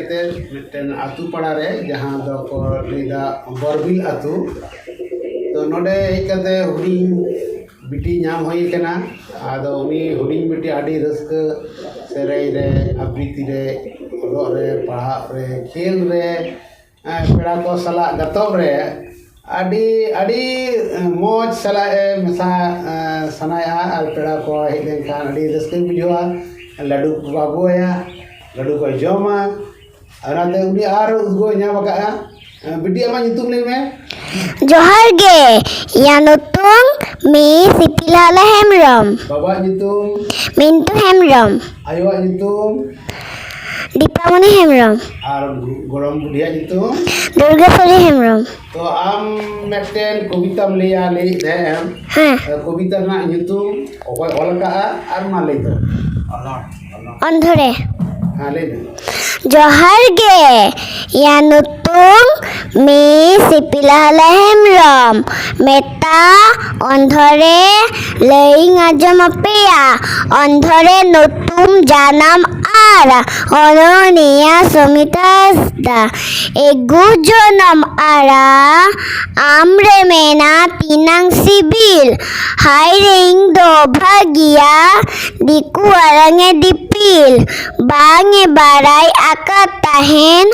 कते मिटन आतु पड़ा रे जहां दो को लेदा बरबिल आतु तो नोडे कते हुडी बिटी नाम होई कना आदो उनी हुडी बिटी आडी रस्क सेरई रे आबृत्ति रे ओलो रे पढ़ा रे खेल रे पेड़ा को सला गतब रे आडी आडी मौज सला मसा सनाया और पेड़ा को हेलेन खान आडी रस्क बुझवा लड्डू को बाबूया लड्डू को जमा अनाते उनी आर उसको ᱧᱟᱢ ᱟᱠᱟᱜᱼᱟ बिटी आमा nyutum ले में जोहार गे यानुतुंग मी सिपिलाला हेमरम बाबा nyutum मिंटू हेमरम आयो nyutum दीपामणि हेमरम और गोरम बुढ़िया nyutum दुर्गापुरी हेमरम तो आम मिटन कविता लिया ले देम हाँ कविता ना nyutum ओय ऑल काआ और मा ले दो अंधरे हां ले दो जोहार गे यानुतुंग मी सिपिलाला हेमरम मेता अंधरे लेइंग आजम पेया अंधरे नुतुम जानम आरा अननिया समितासदा एगु जनम आरा आमरे मेना तीनांग सिबिल हाय रेंग दो भागिया दिकु आरंगे दिपिल बांगे बाराय आका ताहेन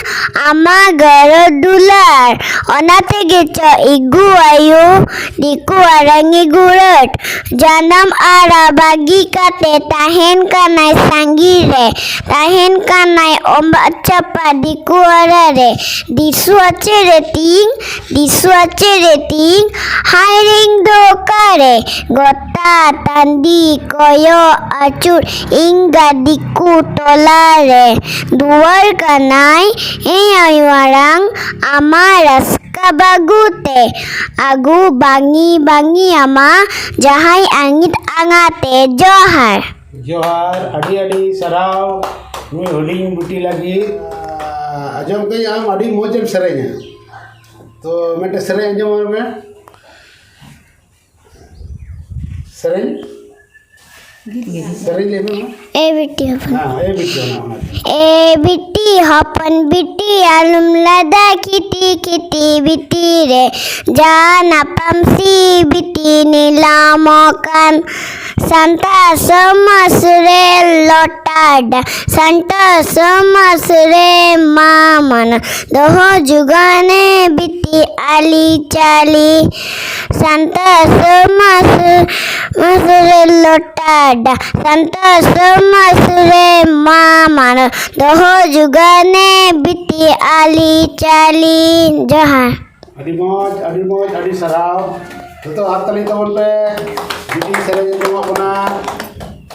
आमा गर दुलार अनाते गेचा इगु आयु दिकु आरंगे गुरट जानम आरा बागी काते ताहेन कानाय सांगी रे ताहेन कानाय ओम्बा चपा दिकु आरा रे दिसु आचे रेटिंग हाय रिंग दो कारे गोता तांदी कोयो आचुर इंगा दिकु तोला रे दुआर कानाय ए आयुआरांग आमारास बागुते आगु बांगी आमा जहाई आंगित आंगाते जोहार जोहार अडी अडी सराव नुई हुडिंग बुटी लगी आजम कई आम अडी मोजम सरेኛ तो मेटे सरे अंजम में सरे सरे ले में ए बिटी हां ए बिटी हपन बिटी आलम लदा किटी बिटी रे जाना पमसी बिटी नीलामोकन संता समसरे लोटाड संता समसरे मामन दोहो जुगाने बिटी आली चाली संता समसरे लोटाड संता समसरे मामन दोहो जुगाने बिटी आली चाली जोहार अडी मोज अडी सराव तो आप तली तो बोल पे बिटी सरे जो बना